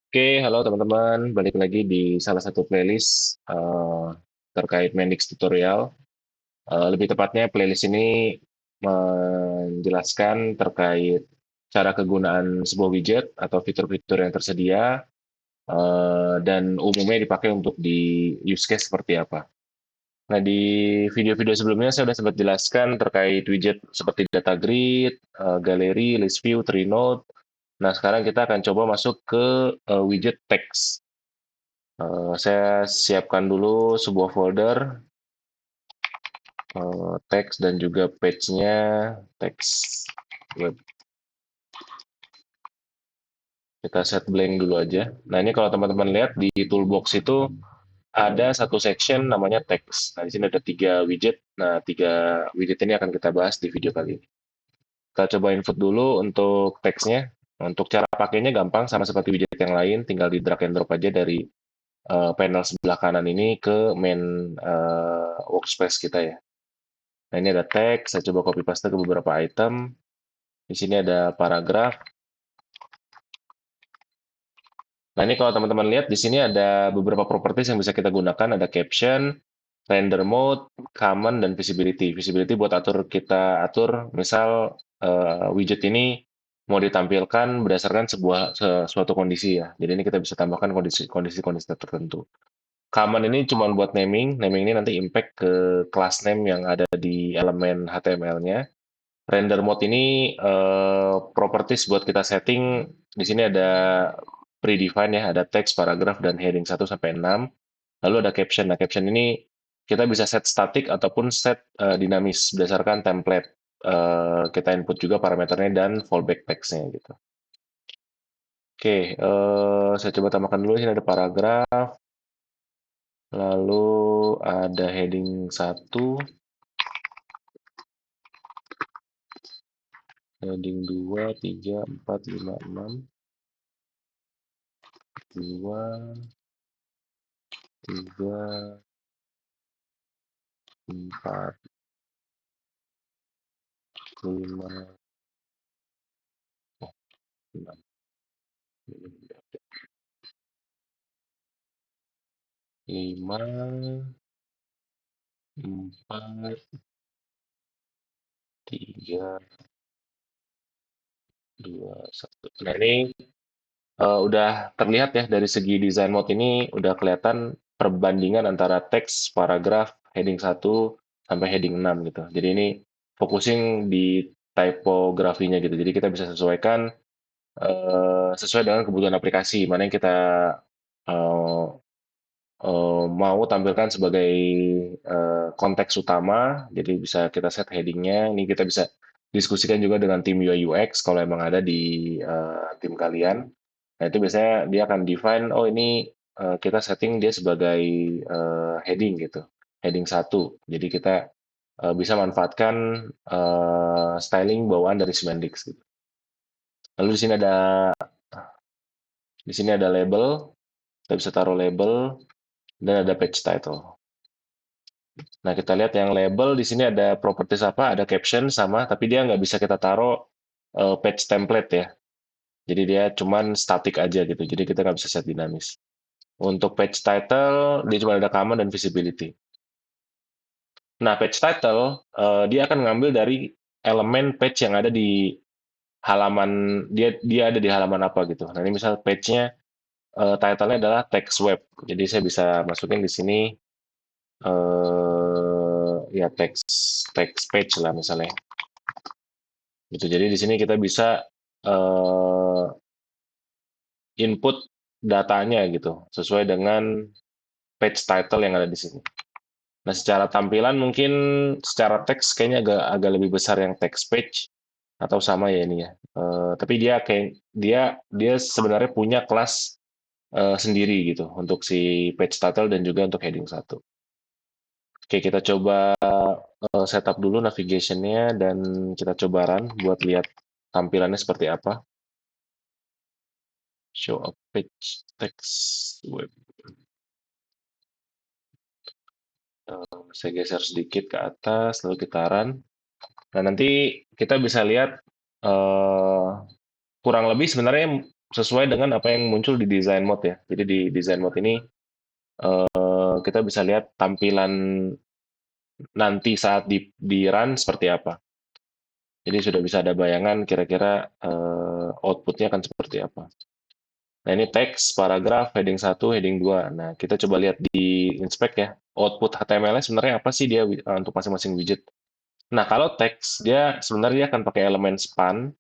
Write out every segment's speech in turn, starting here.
Oke, halo teman-teman. Balik lagi di salah satu playlist terkait Mendix tutorial. Lebih tepatnya playlist ini menjelaskan terkait cara kegunaan sebuah widget atau fitur-fitur yang tersedia dan umumnya dipakai untuk di use case seperti apa. Nah, di video-video sebelumnya saya sudah sempat jelaskan terkait widget seperti data grid, galeri, list view, tree node. Nah, sekarang kita akan coba masuk ke widget text. Saya siapkan dulu sebuah folder, teks dan juga page-nya, teks web. Kita set blank dulu aja. Nah, ini kalau teman-teman lihat di toolbox itu ada satu section namanya teks. Nah, di sini ada 3 widget. Nah, 3 widget ini akan kita bahas di video kali ini. Kita coba input dulu untuk teksnya. Untuk cara pakainya gampang, sama seperti widget yang lain, tinggal di drag and drop aja dari panel sebelah kanan ini ke main workspace kita ya. Nah, ini ada teks, saya coba copy paste ke beberapa item. Di sini ada paragraf. Nah, ini kalau teman-teman lihat di sini ada beberapa properties yang bisa kita gunakan, ada caption, render mode, common, dan visibility. Visibility buat kita atur, misal widget ini mau ditampilkan berdasarkan suatu kondisi ya. Jadi ini kita bisa tambahkan kondisi-kondisi tertentu. Common ini cuma buat naming. Naming ini nanti impact ke class name yang ada di elemen HTML-nya. Render mode ini properties buat kita setting. Di sini ada predefined ya, ada teks, paragraf, dan heading 1 sampai 6. Lalu ada caption. Nah, caption ini kita bisa set static ataupun set dinamis berdasarkan template. Kita input juga parameternya dan fallback text-nya gitu. Oke, saya coba tambahkan dulu. Ini ada paragraf, lalu ada heading 1, heading 2, 3, 4, 5, 6, 2, 3, 4, 5, 6, 5, 4, 3, 2, 1. Nah, ini udah terlihat ya dari segi desain mode ini udah kelihatan perbandingan antara teks, paragraf, heading 1 sampai heading 6 gitu. Jadi ini focusing di typografinya gitu. Jadi kita bisa sesuaikan sesuai dengan kebutuhan aplikasi, mana yang kita eh, mau tampilkan sebagai konteks utama. Jadi bisa kita set headingnya. Ini kita bisa diskusikan juga dengan tim UI UX kalau emang ada di tim kalian. Nah, itu biasanya dia akan define, oh ini kita setting dia sebagai heading gitu, heading 1. Jadi kita bisa manfaatkan styling bawaan dari Simendix gitu. Lalu di sini ada label, kita bisa taruh label dan ada page title. Nah, kita lihat yang label di sini ada properties apa, ada caption sama, tapi dia nggak bisa kita taruh page template ya. Jadi dia cuman static aja gitu. Jadi kita nggak bisa set dinamis. Untuk page title, dia cuma ada common dan visibility. Nah, page title, dia akan ngambil dari elemen page yang ada di halaman, dia ada di halaman apa gitu. Nah, ini misal page-nya, title-nya adalah text web. Jadi saya bisa masukin di sini, ya text page lah misalnya. Gitu. Jadi di sini kita bisa eh, input datanya gitu, sesuai dengan page title yang ada di sini. Nah, secara tampilan mungkin secara teks kayaknya agak agak lebih besar yang text page atau sama ya ini ya. Tapi dia sebenarnya punya kelas sendiri gitu untuk si page title dan juga untuk heading 1. Oke, kita coba setup dulu navigation-nya dan kita coba run buat lihat tampilannya seperti apa. Show a page text web. Saya geser sedikit ke atas, lalu kita run. Nah, nanti kita bisa lihat kurang lebih sebenarnya sesuai dengan apa yang muncul di design mode ya. Jadi di design mode ini kita bisa lihat tampilan nanti saat di run seperti apa. Jadi sudah bisa ada bayangan kira-kira outputnya akan seperti apa. Nah ini teks, paragraf, heading 1, heading 2. Nah kita coba lihat di inspect ya. Output HTML-nya sebenarnya apa sih dia untuk masing-masing widget. Nah kalau teks dia sebenarnya akan pakai elemen span.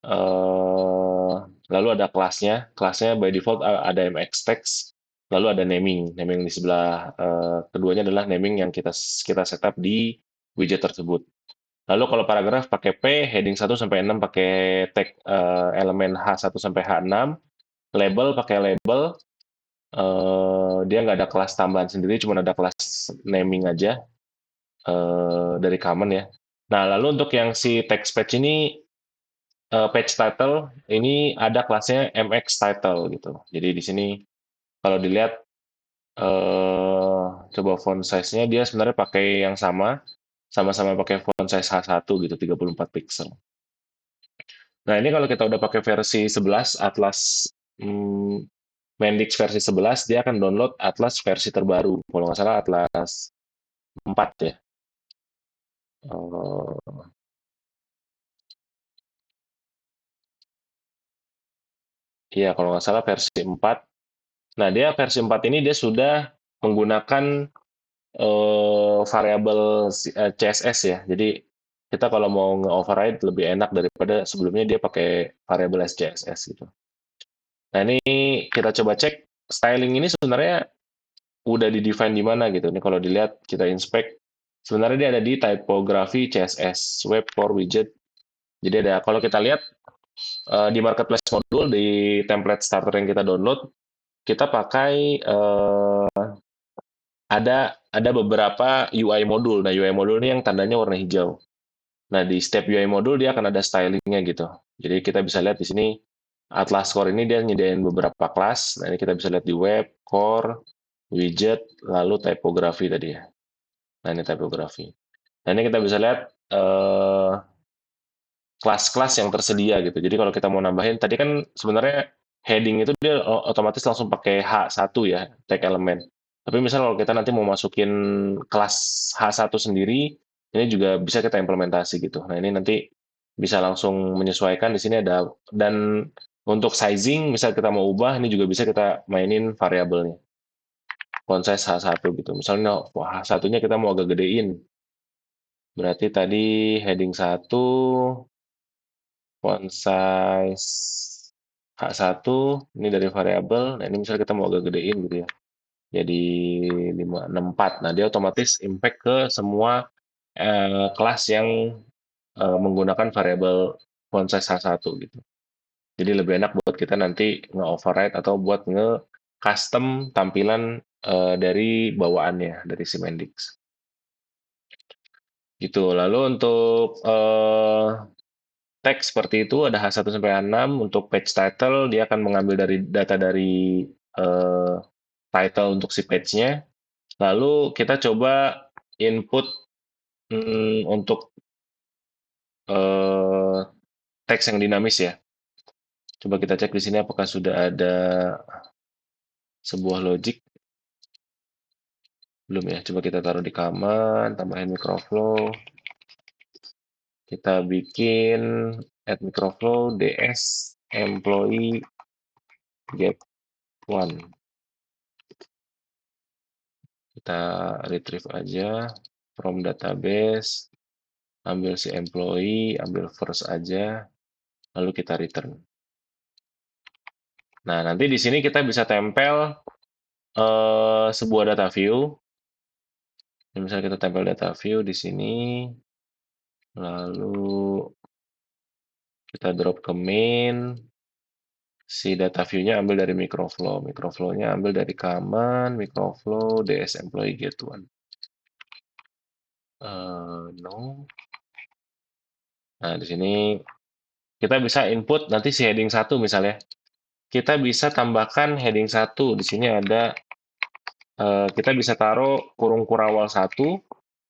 eh, Lalu ada kelasnya. Kelasnya by default ada MX text. Lalu ada naming. Naming di sebelah keduanya adalah naming yang kita setup di widget tersebut. Lalu kalau paragraf pakai P, heading 1 sampai 6 pakai tag elemen H1 sampai H6, label pakai label, dia nggak ada kelas tambahan sendiri, cuma ada kelas naming aja dari common ya. Nah, lalu untuk yang si text page ini, page title, ini ada kelasnya MX title gitu. Jadi di sini kalau dilihat, coba font size-nya, dia sebenarnya pakai yang sama-sama pakai font size H1 gitu, 34 pixel. Nah, ini kalau kita udah pakai versi 11 Atlas hmm, Mendix versi 11, dia akan download Atlas versi terbaru. Kalau nggak salah Atlas 4 ya. Eh, Iya, kalau nggak salah versi 4. Nah, dia versi 4 ini dia sudah menggunakan variabel CSS ya. Jadi kita kalau mau nge-override lebih enak daripada sebelumnya dia pakai variabel SCSS gitu. Nah, ini kita coba cek styling ini sebenarnya udah di-define di mana gitu. Ini kalau dilihat kita inspect, sebenarnya dia ada di typography CSS, web for widget. Jadi ada, kalau kita lihat di marketplace modul, di template starter yang kita download, kita pakai ada beberapa UI modul. Nah, UI modul ini yang tandanya warna hijau. Nah, di setiap UI modul dia akan ada stylingnya gitu. Jadi kita bisa lihat di sini Atlas Core ini dia nyediain beberapa kelas. Nah, ini kita bisa lihat di web, core, widget, lalu typography tadi ya. Nah, ini typography. Nah, ini kita bisa lihat kelas-kelas yang tersedia gitu. Jadi kalau kita mau nambahin, tadi kan sebenarnya heading itu dia otomatis langsung pakai H1 ya, tag elemen. Tapi misal kalau kita nanti mau masukin kelas H1 sendiri, ini juga bisa kita implementasi gitu. Nah, ini nanti bisa langsung menyesuaikan di sini ada, dan untuk sizing, misal kita mau ubah, ini juga bisa kita mainin variabelnya. Font size H1 gitu. Misalnya, wah, H1-nya kita mau agak gedein. Berarti tadi heading 1 font size H1 ini dari variabel. Nah, ini misalnya kita mau agak gedein gitu ya. Jadi 564. Nah, dia otomatis impact ke semua kelas yang menggunakan variabel font size H1 gitu. Jadi lebih enak buat kita nanti nge-override atau buat nge-custom tampilan dari bawaannya dari si Mendix. Gitu. Lalu untuk teks seperti itu ada H1 sampai H6. Untuk page title dia akan mengambil dari data dari eh, title untuk si page-nya. Lalu kita coba input untuk eh, teks yang dinamis ya. Coba kita cek di sini apakah sudah ada sebuah logic. Belum ya. Coba kita taruh di command, tambahin microflow. Kita bikin add microflow ds employee get one. Kita retrieve aja from database, ambil si employee, ambil first aja, lalu kita return. Nah, nanti di sini kita bisa tempel sebuah data view. Misalnya kita tempel data view di sini, lalu kita drop ke main, si data view-nya ambil dari microflow. Microflow-nya ambil dari command, microflow, ds employee get one. No. Nah, di sini kita bisa input nanti si heading 1 misalnya. Kita bisa tambahkan heading 1. Di sini ada, kita bisa taruh kurung kurawal 1.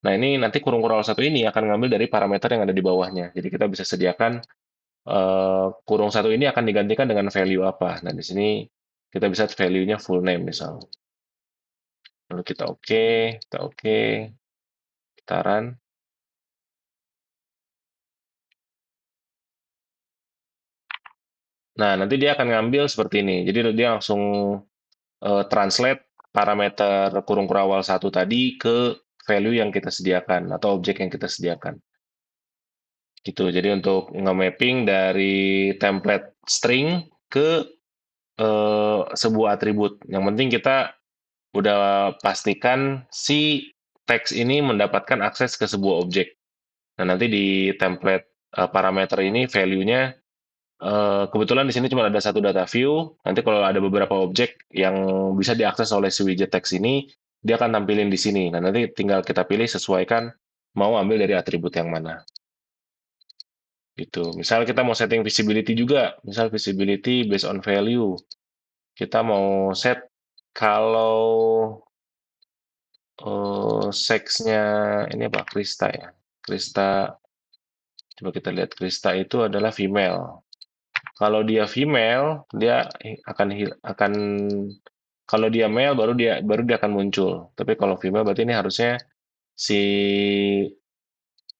Nah, ini nanti kurung kurawal 1 ini akan ngambil dari parameter yang ada di bawahnya. Jadi kita bisa sediakan kurung satu ini akan digantikan dengan value apa. Nah, di sini kita bisa value-nya full name misal. Lalu kita oke, kita run. Nah, nanti dia akan ngambil seperti ini. Jadi dia langsung translate parameter kurung kurawal satu tadi ke value yang kita sediakan atau objek yang kita sediakan. Gitu. Jadi untuk nge-mapping dari template string ke sebuah atribut. Yang penting kita udah pastikan si teks ini mendapatkan akses ke sebuah objek. Nah, nanti di template parameter ini value-nya kebetulan di sini cuma ada satu data view. Nanti kalau ada beberapa objek yang bisa diakses oleh si widget teks ini, dia akan tampilin di sini. Nah, nanti tinggal kita pilih sesuaikan mau ambil dari atribut yang mana. Gitu. Misal kita mau setting visibility juga, misal visibility based on value. Kita mau set kalau seksnya ini apa? Krista ya. Krista, coba kita lihat Krista itu adalah female. Kalau dia female, dia akan kalau dia male baru dia akan muncul. Tapi kalau female berarti ini harusnya si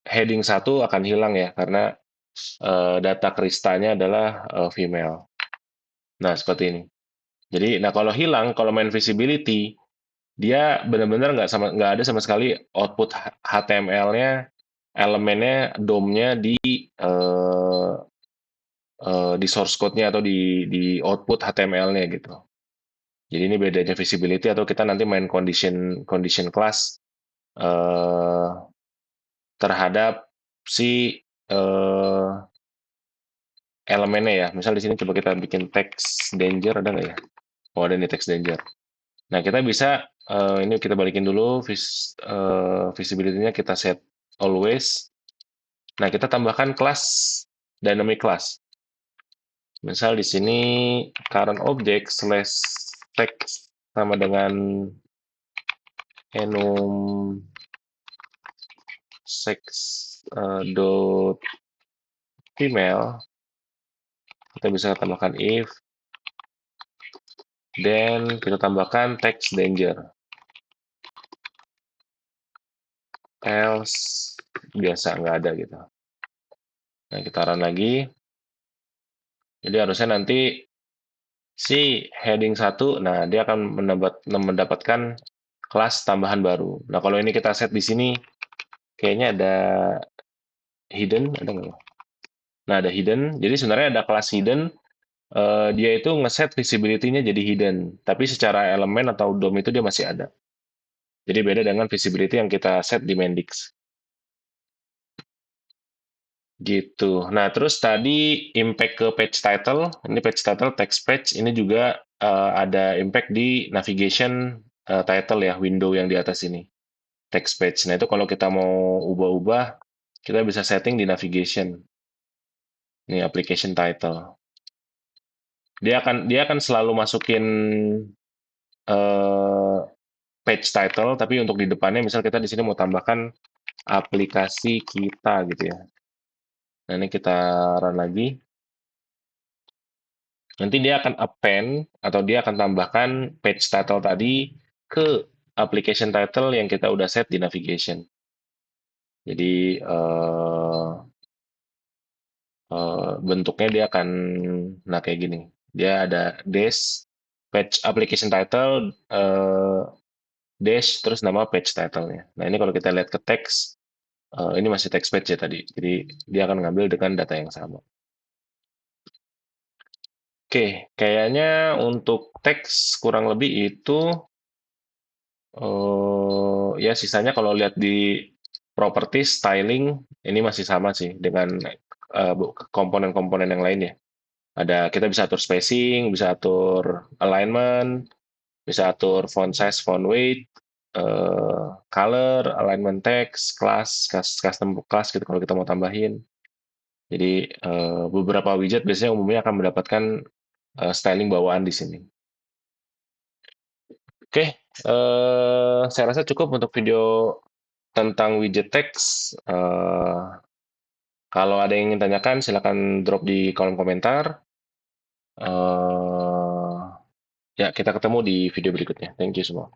heading satu akan hilang ya karena data Kristanya adalah female. Nah, seperti ini. Jadi, nah kalau hilang, kalau main visibility, dia benar-benar nggak ada sama sekali output HTML-nya, elemennya, DOM-nya eh, di source code-nya atau di output HTML-nya gitu. Jadi ini bedanya visibility atau kita nanti main condition condition class eh, terhadap si elemennya ya. Misal di sini coba kita bikin text danger ada nggak ya? Oh ada nih text danger. Nah kita bisa ini kita balikin dulu visibility-nya kita set always. Nah kita tambahkan kelas dynamic class. Misal di sini current object slash text sama dengan enum sex dot female, kita bisa tambahkan if, dan kita tambahkan text danger, else biasa nggak ada gitu. Nah kita run lagi, jadi harusnya nanti si heading satu, nah dia akan mendapatkan kelas tambahan baru. Nah kalau ini kita set di sini, kayaknya ada hidden, ada nggak ya? Nah ada hidden, jadi sebenarnya ada kelas hidden, dia itu ngeset visibility-nya jadi hidden, tapi secara elemen atau DOM itu dia masih ada. Jadi beda dengan visibility yang kita set di Mendix. Gitu. Nah, terus tadi impact ke page title, ini page title text page, ini juga ada impact di navigation title ya, window yang di atas ini, text page. Nah, itu kalau kita mau ubah-ubah, kita bisa setting di navigation. Ini application title. Dia akan selalu masukin eh, page title, tapi untuk di depannya misal kita di sini mau tambahkan aplikasi kita gitu ya. Nah, ini kita run lagi. Nanti dia akan append atau dia akan tambahkan page title tadi ke application title yang kita udah set di navigation. Jadi bentuknya dia akan nah kayak gini. Dia ada dash page application title dash terus nama page title-nya. Nah, ini kalau kita lihat ke teks ini masih text page ya tadi. Jadi dia akan ngambil dengan data yang sama. Oke, kayaknya untuk teks kurang lebih itu ya sisanya kalau lihat di property styling ini masih sama sih dengan komponen-komponen yang lain ya. Ada kita bisa atur spacing, bisa atur alignment, bisa atur font size, font weight, color, alignment text, class, custom class gitu kalau kita mau tambahin. Jadi beberapa widget biasanya umumnya akan mendapatkan styling bawaan di sini. Oke, saya rasa cukup untuk video tentang widget text. Kalau ada yang ingin tanyakan, silakan drop di kolom komentar. Ya, kita ketemu di video berikutnya. Thank you semua.